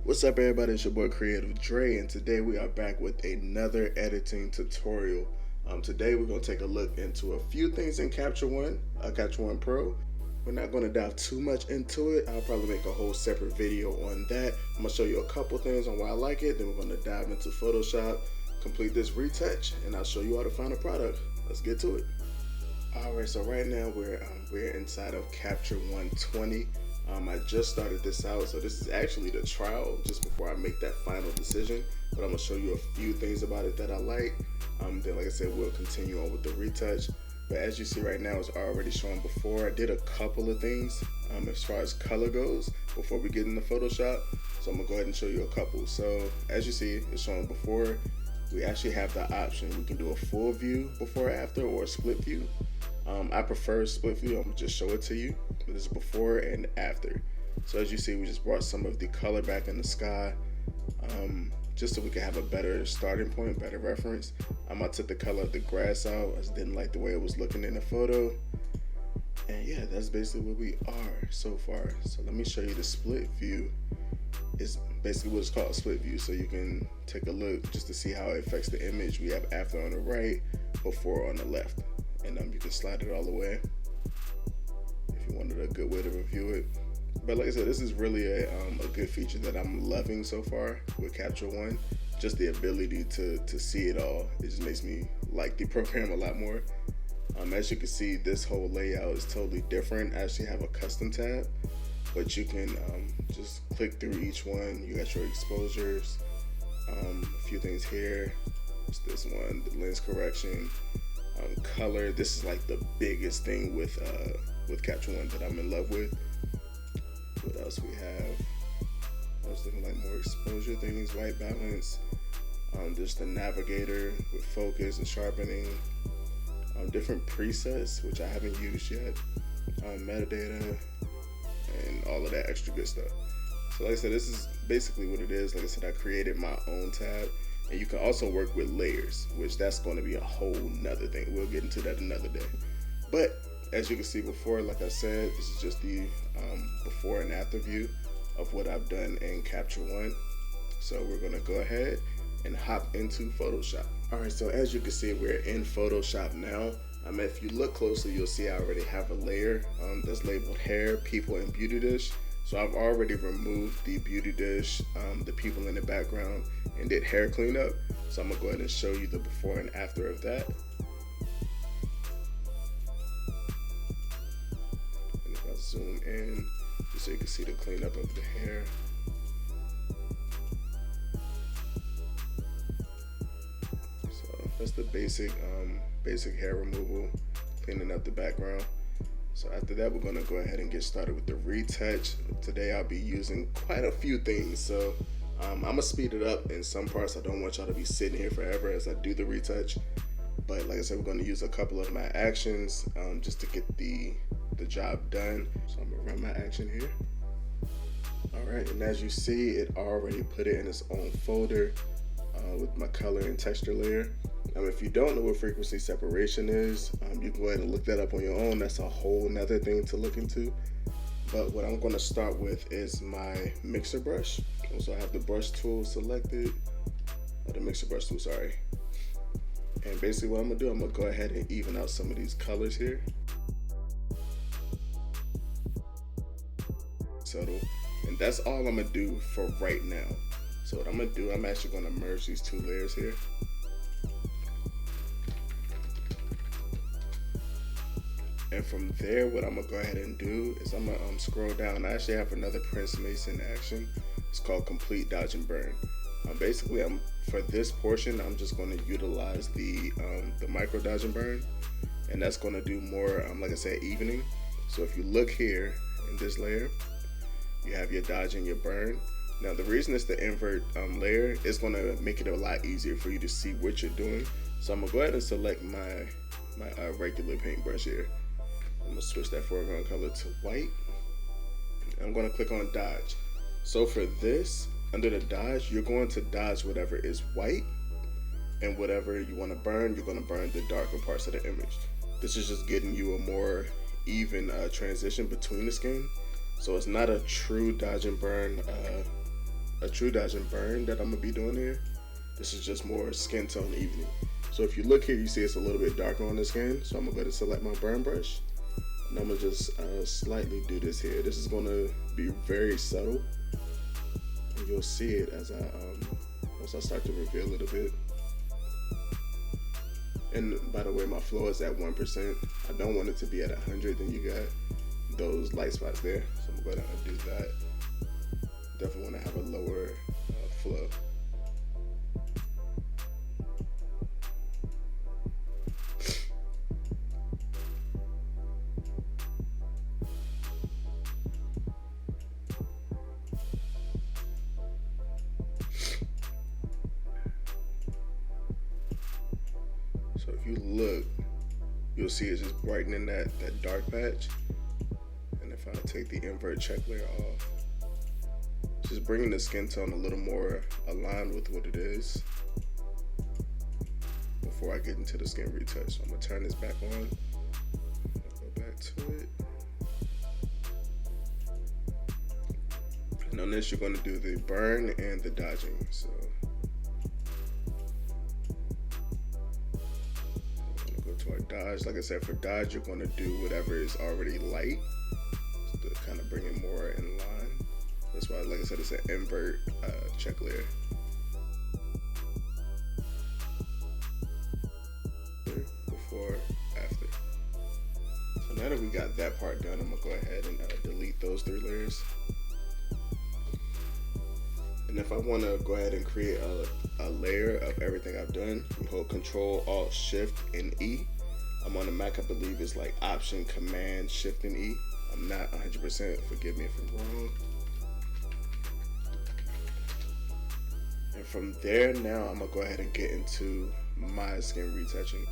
What's up everybody, it's your boy Creative Dre, and today we are back with another editing tutorial. Today we're going to take a look into a few things in Capture One, Capture One Pro. We're not going to dive too much into it. I'll probably make a whole separate video on that. I'm going to show you a couple things on why I like it, then we're going to dive into Photoshop, complete this retouch, and I'll show you how to find a product. Let's get to it. Alright, so right now we're inside of Capture 120. I just started this out, so this is actually the trial just before I make that final decision, but I'm going to show you a few things about it that I like. Then like I said, we'll continue on with the retouch. But as you see right now, it's already showing before. I did a couple of things as far as color goes before we get into Photoshop, so I'm going to go ahead and show you a couple. So as you see, it's showing before. We actually have the option. We can do a full view before or after, or a split view. I prefer split view. I'm gonna just show it to you. This is before and after. So as you see, we just brought some of the color back in the sky, just so we can have a better starting point, better reference. I took the color of the grass out. I just didn't like the way it was looking in the photo. And yeah, that's basically where we are so far. So let me show you the split view. It's basically what it's called, split view. So you can take a look just to see how it affects the image. We have after on the right, before on the left. And you can slide it all the way if you wanted a good way to review it. But like I said, this is really a good feature that I'm loving so far with Capture One. Just the ability to see it all. It just makes me like the program a lot more. As you can see, this whole layout is totally different. I actually have a custom tab, but you can just click through each one. You got your exposures, a few things here. It's this one, the lens correction. Color, this is like the biggest thing with Capture One that I'm in love with. What else we have? I was looking like more exposure things, white balance. There's the navigator with focus and sharpening. Different presets, which I haven't used yet. Metadata, and all of that extra good stuff. So like I said, this is basically what it is. Like I said, I created my own tab. And you can also work with layers, which that's going to be a whole nother thing. We'll get into that another day. But as you can see before, like I said, this is just the before and after view of what I've done in Capture One. So we're going to go ahead and hop into Photoshop. All right, so as you can see, we're in Photoshop now. If you look closely, you'll see I already have a layer that's labeled hair, people, and beauty dish. So I've already removed the beauty dish, the people in the background, and did hair cleanup. So I'm gonna go ahead and show you the before and after of that. And if I zoom in, just so you can see the cleanup of the hair. So that's the basic hair removal, cleaning up the background. So after that, we're gonna go ahead and get started with the retouch. Today I'll be using quite a few things, so I'm gonna speed it up in some parts. I don't want y'all to be sitting here forever as I do the retouch. But like I said, we're gonna use a couple of my actions just to get the job done. So I'm gonna run my action here. All right, and as you see, it already put it in its own folder with my color and texture layer. If you don't know what frequency separation is, you can go ahead and look that up on your own. That's a whole nother thing to look into. But what I'm going to start with is my mixer brush. So I have the brush tool selected, the mixer brush tool, sorry. And basically what I'm going to do, I'm going to go ahead and even out some of these colors here. Subtle. And that's all I'm going to do for right now. So what I'm going to do, I'm actually going to merge these two layers here. And from there, what I'm gonna go ahead and do is I'm gonna scroll down. I actually have another Prince Mason action. It's called Complete Dodge and Burn. Basically, for this portion, I'm just gonna utilize the micro dodge and burn, and that's gonna do more, like I said, evening. So if you look here in this layer, you have your dodge and your burn. Now the reason it's the invert layer is gonna make it a lot easier for you to see what you're doing. So I'm gonna go ahead and select my regular paintbrush here. I'm gonna switch that foreground color to white. I'm gonna click on dodge. So for this, under the dodge, you're going to dodge whatever is white, and whatever you wanna burn, you're gonna burn the darker parts of the image. This is just getting you a more even transition between the skin. So it's not a true dodge and burn a true dodge and burn that I'm gonna be doing here. This is just more skin tone evening. So if you look here, you see it's a little bit darker on the skin. So I'm gonna go ahead and select my burn brush. And I'm gonna just slightly do this here. This is gonna be very subtle. And you'll see it as I start to reveal it a bit. And by the way, my flow is at 1%. I don't want it to be at 100, then you got those light spots there. So I'm gonna go ahead and undo that. Definitely wanna have a lower flow. So if you look, you'll see it's just brightening that dark patch. And if I take the invert check layer off, just bringing the skin tone a little more aligned with what it is before I get into the skin retouch. So I'm gonna turn this back on, go back to it. And on this, you're gonna do the burn and the dodging. So our dodge. Like I said, for dodge, you're going to do whatever is already light to kind of bring it more in line. That's why, like I said, it's an invert check layer. Before, after. So now that we got that part done, I'm going to go ahead and delete those 3 layers. And if I want to go ahead and create a layer of everything I've done, you hold Control, Alt, Shift, and E. I'm on the Mac, I believe it's like Option, Command, Shift, and E. I'm not 100%, forgive me if I'm wrong. And from there, now I'm gonna go ahead and get into my skin retouching.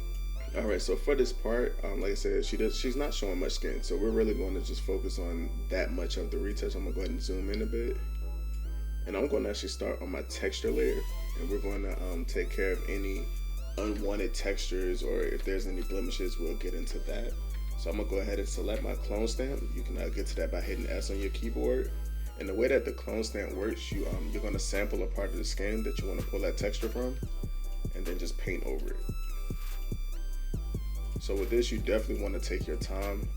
All right, so for this part, like I said, she's not showing much skin, so we're really going to just focus on that much of the retouch. I'm gonna go ahead and zoom in a bit. And I'm going to actually start on my texture layer, and we're going to take care of any unwanted textures, or if there's any blemishes, we'll get into that. So I'm going to go ahead and select my clone stamp. You can get to that by hitting S on your keyboard. And the way that the clone stamp works, you're going to sample a part of the skin that you want to pull that texture from, and then just paint over it. So with this, you definitely want to take your time.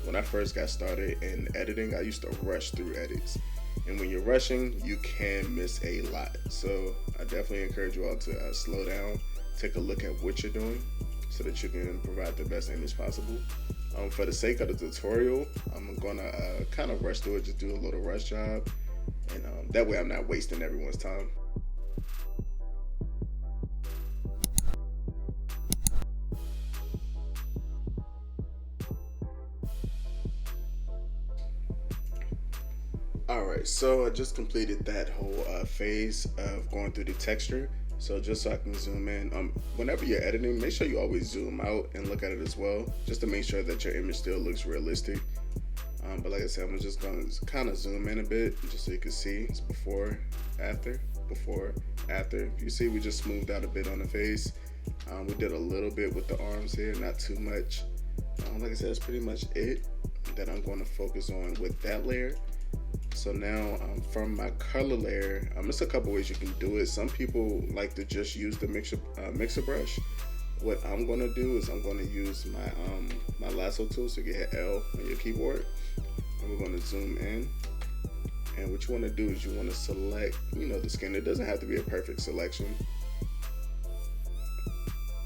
When I first got started in editing, I used to rush through edits. And when you're rushing, you can miss a lot. So I definitely encourage you all to slow down, take a look at what you're doing so that you can provide the best image possible. For the sake of the tutorial, I'm gonna kind of rush through it, just do a little rush job. And that way I'm not wasting everyone's time. Alright, so I just completed that whole phase of going through the texture. So just so I can zoom in, whenever you're editing, make sure you always zoom out and look at it as well, just to make sure that your image still looks realistic. But like I said, I'm just going to kind of zoom in a bit, just so you can see it's before, after. If you see, we just smoothed out a bit on the face. We did a little bit with the arms here, not too much. Like I said, that's pretty much it that I'm going to focus on with that layer. So now from my color layer, there's a couple ways you can do it. Some people like to just use the mixer brush. What I'm going to do is I'm going to use my lasso tool, so you can hit L on your keyboard, and we're going to zoom in. And what you want to do is you want to select, the skin. It doesn't have to be a perfect selection.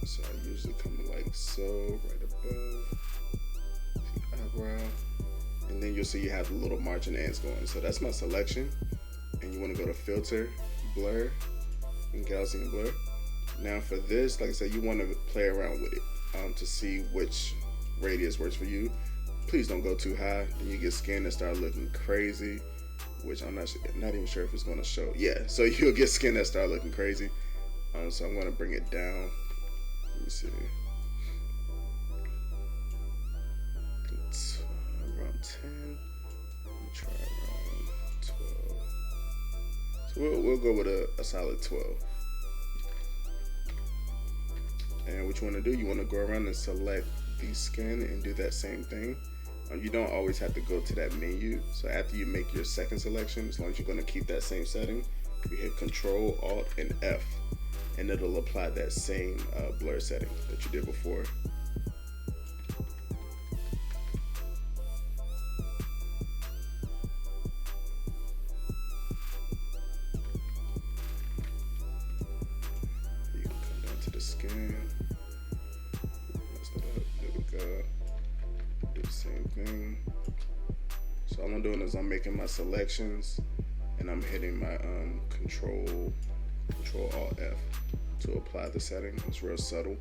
So I usually come like so, right above the eyebrow. And then you'll see you have the little marching ants going. So that's my selection. And you want to go to Filter, Blur, and Gaussian Blur. Now for this, like I said, you want to play around with it to see which radius works for you. Please don't go too high. Then you get skin that start looking crazy, which I'm not even sure if it's going to show. Yeah, so you'll get skin that start looking crazy. So I'm going to bring it down. Let me see. Around 10. Let me try around 12. So we'll go with a solid 12. And what you want to do, you want to go around and select the skin and do that same thing. You don't always have to go to that menu. So after you make your second selection, as long as you're going to keep that same setting, you hit Control, Alt, and F, and it'll apply that same blur setting that you did before. You can come down to the skin. Mess that up. There we go. Do the same thing. So all I'm doing is I'm making my selections, and I'm hitting my Control Alt F to apply the setting. It's real subtle.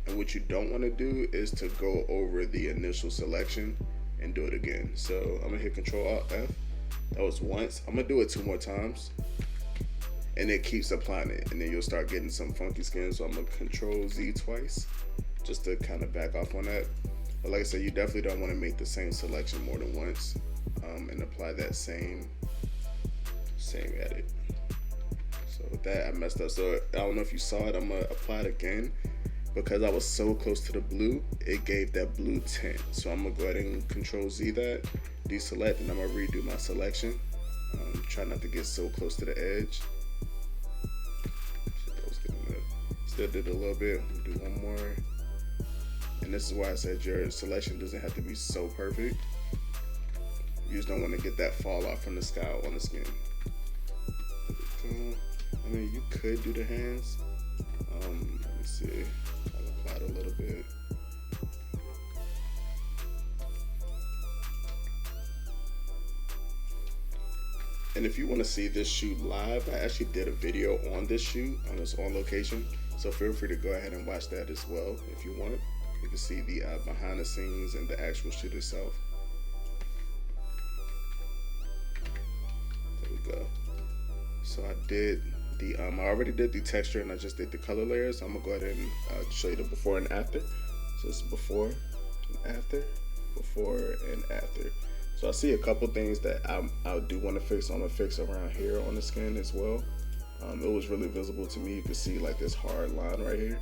And what you don't want to do is to go over the initial selection and do it again. So I'm gonna hit Control Alt F. That was once. I'm gonna do it 2 more times, and it keeps applying it, and then you'll start getting some funky skin. So I'm gonna Control Z twice just to kind of back off on that. But like I said, you definitely don't want to make the same selection more than once, and apply that same edit. So with that, I messed up. So I don't know if you saw it. I'm gonna apply it again. Because I was so close to the blue, it gave that blue tint. So I'm gonna go ahead and Control Z that, deselect, and I'm gonna redo my selection. Try not to get so close to the edge. That was good enough. Still did a little bit. Do one more. And this is why I said your selection doesn't have to be so perfect. You just don't want to get that fall off from the scowl on the skin. I mean, you could do the hands. Let me see. I'll apply it a little bit. And if you want to see this shoot live, I actually did a video on this shoot, on this on location. So feel free to go ahead and watch that as well if you want. You can see the behind the scenes and the actual shoot itself. There we go. So I did the I already did the texture, and I just did the color layers. So I'm gonna go ahead and show you the before and after. So this is before and after, before and after. So I see a couple things that I do want to fix. So I'm gonna fix around here on the skin as well. It was really visible to me. You can see like this hard line right here.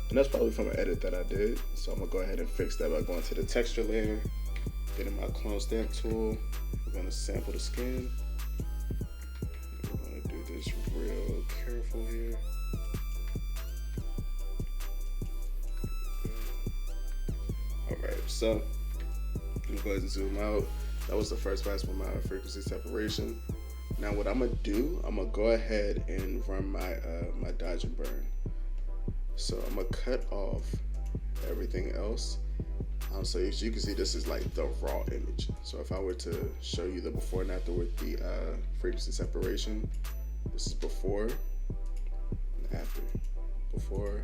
And that's probably from an edit that I did. So I'm gonna go ahead and fix that by going to the texture layer, getting my clone stamp tool. We're gonna sample the skin. We're gonna do this real careful here. All right, so I'm gonna go ahead and zoom out. That was the first pass with my frequency separation. Now what I'm gonna do, I'm gonna go ahead and run my my dodge and burn. So I'm gonna cut off everything else. So as you can see, this is like the raw image. So if I were to show you the before and after with the frequency separation, this is before and after, before,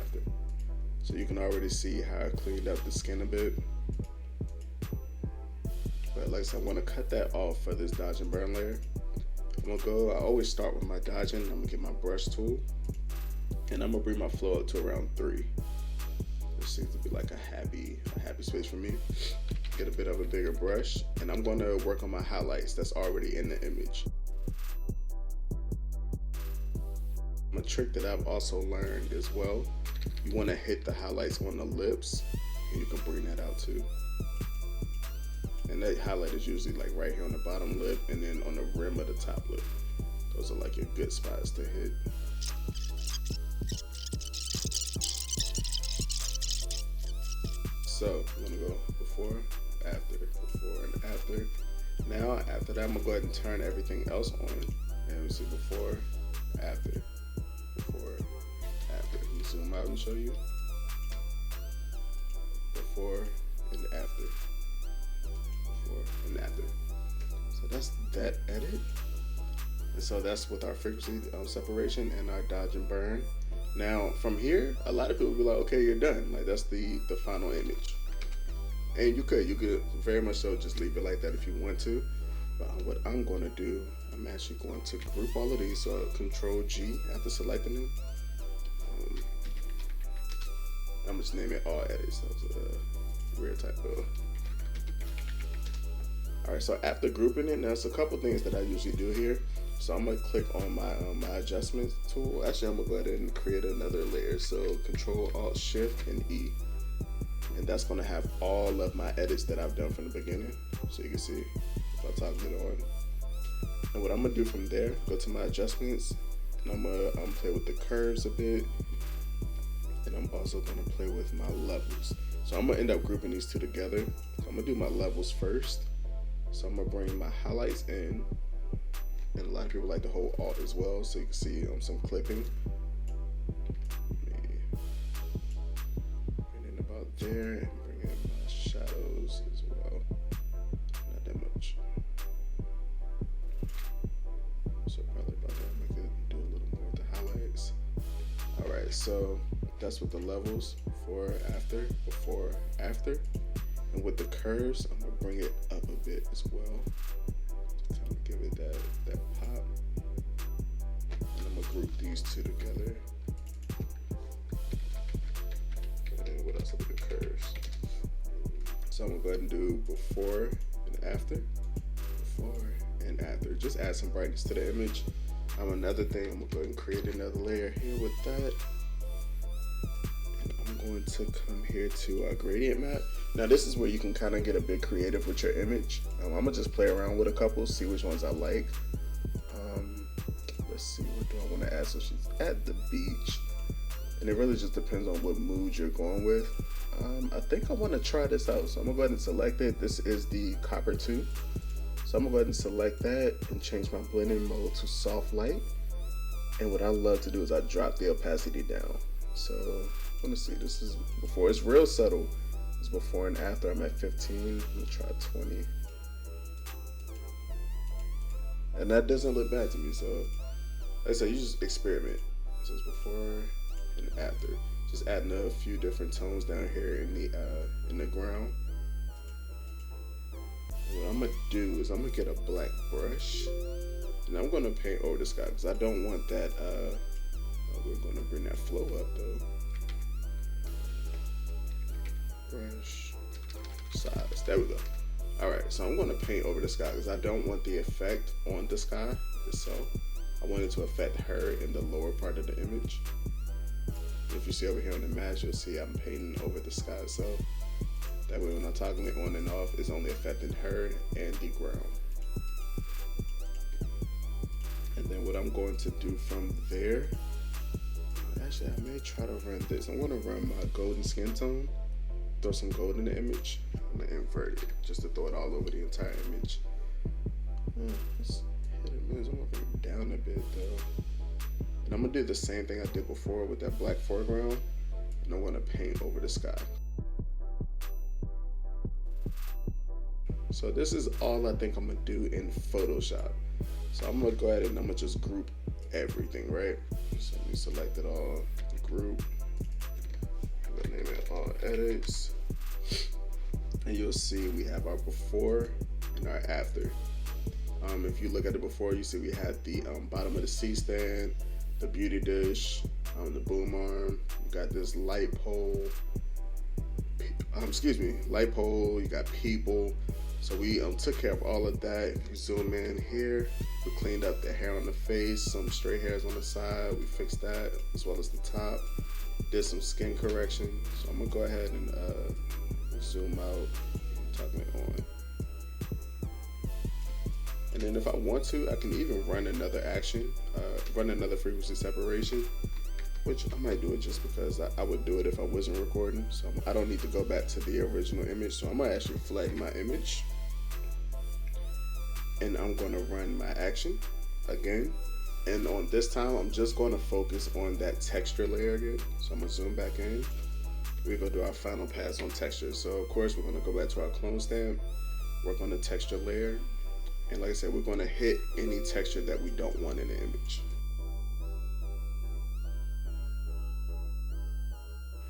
after. So you can already see how I cleaned up the skin a bit. But like I said, I'm gonna cut that off for this dodge and burn layer. I always start with my dodging. I'm gonna get my brush tool, and I'm gonna bring my flow up to around 3. This seems to be like a happy space for me. Get a bit of a bigger brush, and I'm gonna work on my highlights that's already in the image. A trick that I've also learned as well, you wanna hit the highlights on the lips, and you can bring that out too. And that highlight is usually like right here on the bottom lip and then on the rim of the top lip. Those are like your good spots to hit. So I'm gonna go before, after, before, and after. Now after that, I'm gonna go ahead and turn everything else on. And we see before, after, before, after. Let me zoom out and show you. Before and after. And after. So that's that edit. And so that's with our frequency separation and our dodge and burn. Now from here, a lot of people be like, okay, you're done. Like that's the final image. And you could very much so just leave it like that if you want to. But what I'm gonna do, I'm actually going to group all of these. So Control G after selecting them. I'm just naming it all edits. That was a weird typo. All right, so after grouping it, now there's a couple things that I usually do here. So I'm gonna click on my adjustments tool. Actually, I'm gonna go ahead and create another layer. So Control Alt Shift and E, and that's gonna have all of my edits that I've done from the beginning. So you can see if I toggle it on. And what I'm gonna do from there, go to my adjustments, and I'm gonna play with the curves a bit, and I'm also gonna play with my levels. So I'm gonna end up grouping these two together. So I'm gonna do my levels first. So I'm gonna bring my highlights in, and a lot of people like to hold Alt as well, so you can see some clipping. Bring it about there, and bring in my shadows as well. Not that much. So probably about that. I could do a little more with the highlights. All right, so that's with the levels, before, after. And with the curves, I'm gonna bring it up a bit as well, to kind of give it that pop. And I'm gonna group these two together. And what else with the curves? So I'm gonna go ahead and do before and after. Before and after. Just add some brightness to the image. Another thing, I'm gonna go ahead and create another layer here with that. I'm going to come here to our gradient map. Now this is where you can kind of get a bit creative with your image. I'm gonna just play around with a couple, see which ones I like. Let's see, what do I want to add? So she's at the beach, and it really just depends on what mood you're going with. I think I want to try this out, so I'm gonna go ahead and select it. This is the Copper 2. So I'm gonna go ahead and select that and change my blending mode to soft light. And what I love to do is I drop the opacity down. So I want to see, this is before. It's real subtle. It's before and after. I'm at 15. Let me try 20. And that doesn't look bad to me. So like I said, you just experiment. So it's before and after. Just adding a few different tones down here in the ground. And what I'm gonna do is I'm gonna get a black brush, and I'm gonna paint over the sky because I don't want that. We're gonna bring that flow up though. Brush size. There we go. All right, so I'm gonna paint over the sky because I don't want the effect on the sky itself. I want it to affect her in the lower part of the image. If you see over here on the mask, you'll see I'm painting over the sky itself. That way when I'm toggling it on and off, it's only affecting her and the ground. And then what I'm going to do from there, actually I may try to run this. I'm gonna run my golden skin tone, throw some gold in the image. I'm gonna invert it just to throw it all over the entire image. It's hit and miss. I'm gonna bring it down a bit though. And I'm gonna do the same thing I did before with that black foreground, and I'm gonna paint over the sky. So this is all I think I'm gonna do in Photoshop. So I'm gonna go ahead and I'm gonna just group everything, right? So let me select it all, group. I'm gonna name it all edits. And you'll see we have our before and our after. If you look at it before, you see we had the bottom of the C-stand, the beauty dish, the boom arm. You got this light pole. Light pole. You got people. So we took care of all of that. If you zoom in here, we cleaned up the hair on the face, some stray hairs on the side. We fixed that as well as the top. Did some skin correction. So I'm gonna go ahead and zoom out, toggling it on. And then if I want to, I can even run another action, run another frequency separation, which I might do it just because I would do it if I wasn't recording. So I don't need to go back to the original image. So I'm gonna actually flatten my image. And I'm gonna run my action again. And on this time, I'm just gonna focus on that texture layer again. So I'm gonna zoom back in. We're gonna do our final pass on texture. So of course, we're gonna go back to our clone stamp, work on the texture layer. And like I said, we're gonna hit any texture that we don't want in the image.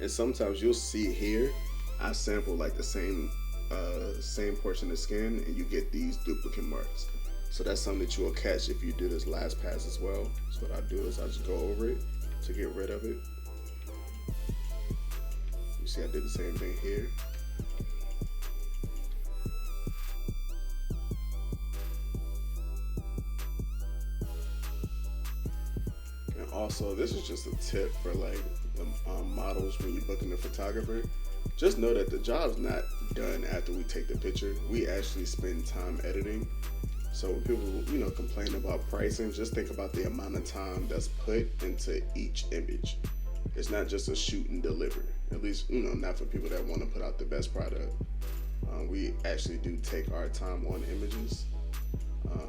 And sometimes you'll see here, I sample like the same portion of skin, and you get these duplicate marks. So that's something that you will catch if you do this last pass as well. So what I do is I just go over it to get rid of it. You see I did the same thing here. Also, this is just a tip for like the models when you're booking a photographer. Just know that the job's not done after we take the picture. We actually spend time editing. So when people, complain about pricing, just think about the amount of time that's put into each image. It's not just a shoot and deliver. At least, not for people that want to put out the best product. We actually do take our time on images.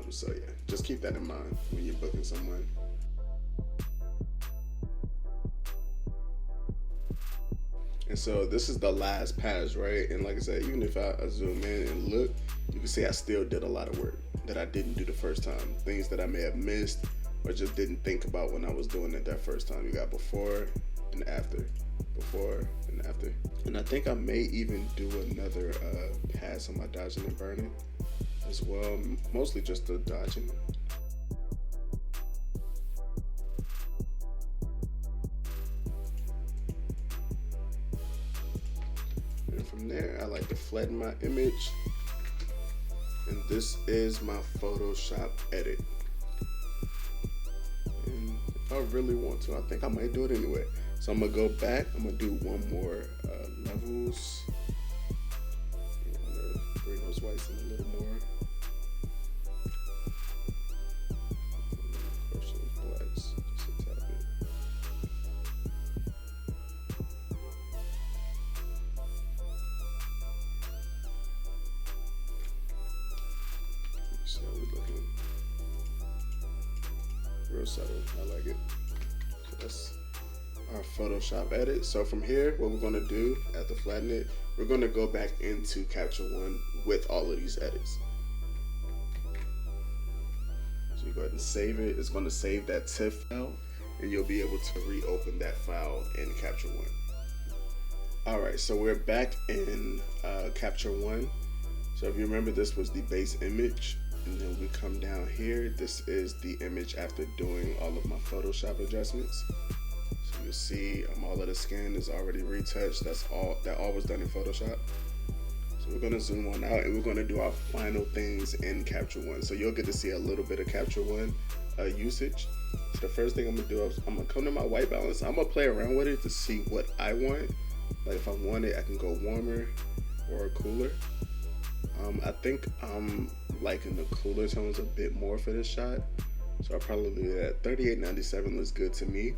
So yeah, just keep that in mind when you're booking someone. And so this is the last pass, right? And like I said, even if I zoom in and look, you can see I still did a lot of work that I didn't do the first time. Things that I may have missed or just didn't think about when I was doing it that first time. You got before and after, before and after. And I think I may even do another pass on my dodging and burning as well, mostly just the dodging. And from there, I like to flatten my image. And this is my Photoshop edit. And if I really want to, I think I might do it anyway. So I'm gonna go back, I'm gonna do one more levels. I'm gonna bring those whites in a little more. Crush those blacks just a tad bit. So we're looking real subtle. I like it. So that's our Photoshop edit. So from here, what we're going to do after flatten it, we're going to go back into Capture One with all of these edits. So you go ahead and save it. It's going to save that TIFF file, and you'll be able to reopen that file in Capture One. All right, so we're back in Capture One. So if you remember, this was the base image, and then we come down here. This is the image after doing all of my Photoshop adjustments. So you'll see all of the skin is already retouched. That all was done in Photoshop. So we're gonna zoom on out, and we're gonna do our final things in Capture One. So you'll get to see a little bit of Capture One usage. So the first thing I'm gonna do is I'm gonna come to my white balance. I'm gonna play around with it to see what I want. Like if I want it, I can go warmer or cooler. I think I'm liking the cooler tones a bit more for this shot. So I'll probably do that. 3897 looks good to me.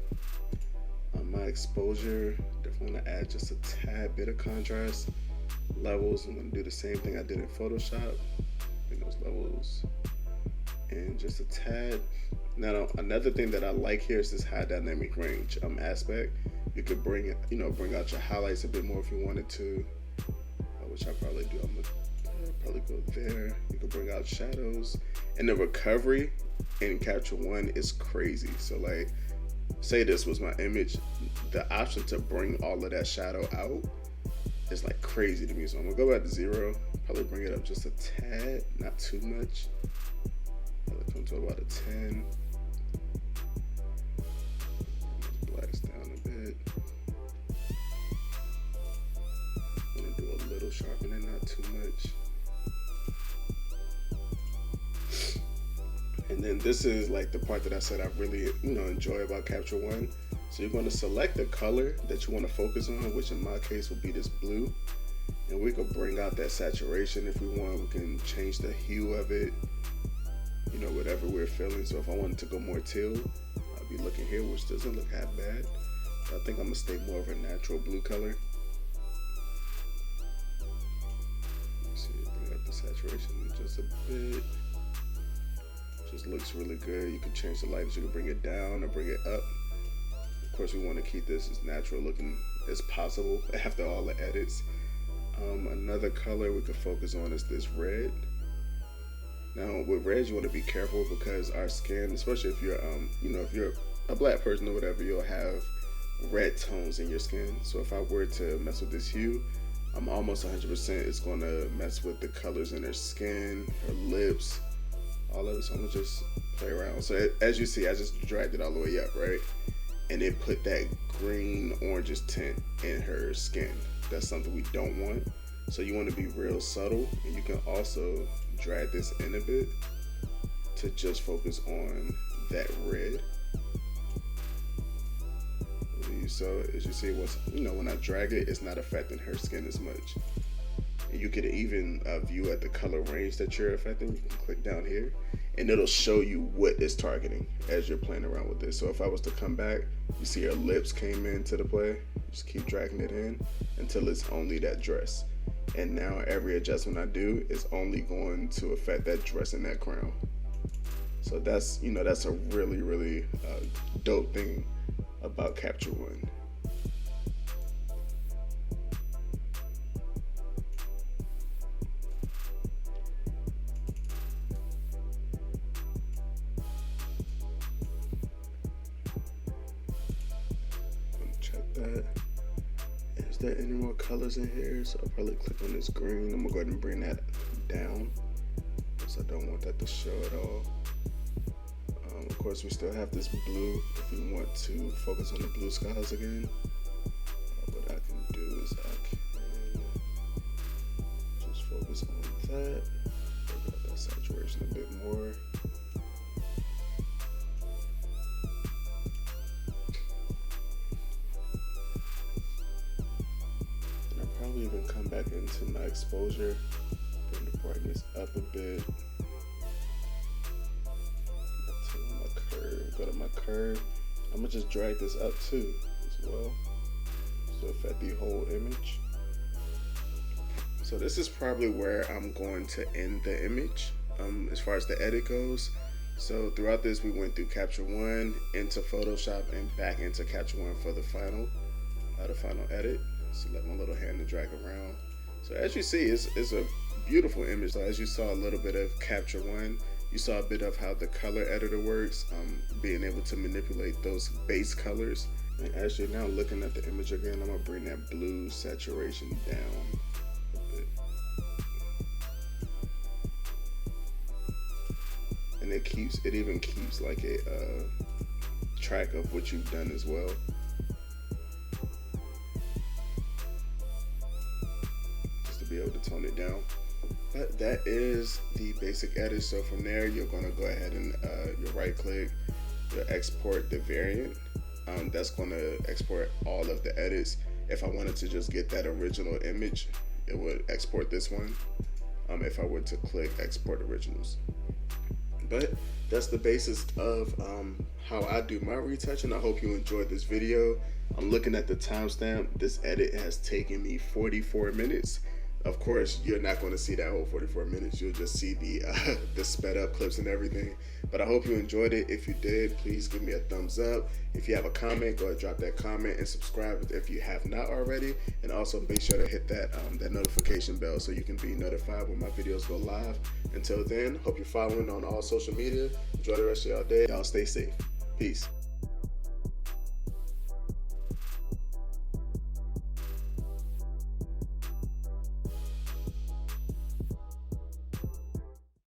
My exposure, definitely want to add just a tad bit of contrast. Levels, I'm going to do the same thing I did in Photoshop. Bring those levels in just a tad. Now, another thing that I like here is this high dynamic range aspect. You could bring it, bring out your highlights a bit more if you wanted to, which I probably do. I'm gonna probably go there. You can bring out shadows, and the recovery in Capture One is crazy. So like, say this was my image, the option to bring all of that shadow out is like crazy to me. So I'm gonna go back to 0, probably bring it up just a tad, not too much. Probably come to about a 10. Blacks down a bit. I'm gonna do a little sharpening, not too much. And then this is like the part that I said I really enjoy about Capture One. So you're going to select the color that you want to focus on, which in my case will be this blue. And we can bring out that saturation if we want. We can change the hue of it, whatever we're feeling. So if I wanted to go more teal, I'll be looking here, which doesn't look half bad. I think I'm going to stay more of a natural blue color. Let's see, bring up the saturation just a bit. Just looks really good. You can change the lightness, you can bring it down or bring it up. Of course, we want to keep this as natural looking as possible after all the edits. Another color we could focus on is this red. Now with red, you want to be careful because our skin, especially if you're if you're a black person or whatever, you'll have red tones in your skin. So if I were to mess with this hue, I'm almost 100% it's going to mess with the colors in their skin, her lips, all of it. So I'm gonna just play around. So as you see, I just dragged it all the way up, right? And it put that green orangish tint in her skin. That's something we don't want. So you want to be real subtle, and you can also drag this in a bit to just focus on that red. So as you see, when I drag it, it's not affecting her skin as much. And you can even view at the color range that you're affecting. You can click down here and it'll show you what it's targeting as you're playing around with this. So if I was to come back, you see her lips came into the play. Just keep dragging it in until it's only that dress. And now every adjustment I do is only going to affect that dress and that crown. So that's, that's a really, really dope thing about Capture One. Check that. Is there any more colors in here? So I'll probably click on this green. I'm gonna go ahead and bring that down because I don't want that to show at all. Of course, we still have this blue if we want to focus on the blue skies again. What I can do is I can just focus on that. Bring up that saturation a bit more. And I'll probably even come back into my exposure, bring the brightness up a bit. Go to my curve. I'm gonna just drag this up too as well to affect the whole image. So this is probably where I'm going to end the image as far as the edit goes. So throughout this we went through Capture One into Photoshop and back into Capture One for the final edit. Select my little hand to drag around. So as you see, it's a beautiful image. So as you saw a little bit of Capture One, you saw a bit of how the color editor works, being able to manipulate those base colors. And as you're now looking at the image again, I'm gonna bring that blue saturation down a bit. And it even keeps like a track of what you've done as well. Just to be able to tone it down. But that is the basic edit. So from there, you're gonna go ahead and you'll right click, you'll export the variant. That's gonna export all of the edits. If I wanted to just get that original image, it would export this one. If I were to click export originals. But that's the basis of how I do my retouching. I hope you enjoyed this video. I'm looking at the timestamp. This edit has taken me 44 minutes. Of course, you're not going to see that whole 44 minutes. You'll just see the sped up clips and everything. But I hope you enjoyed it. If you did, please give me a thumbs up. If you have a comment, go ahead and drop that comment and subscribe if you have not already. And also make sure to hit that notification bell so you can be notified when my videos go live. Until then, hope you're following on all social media. Enjoy the rest of y'all day. Y'all stay safe. Peace.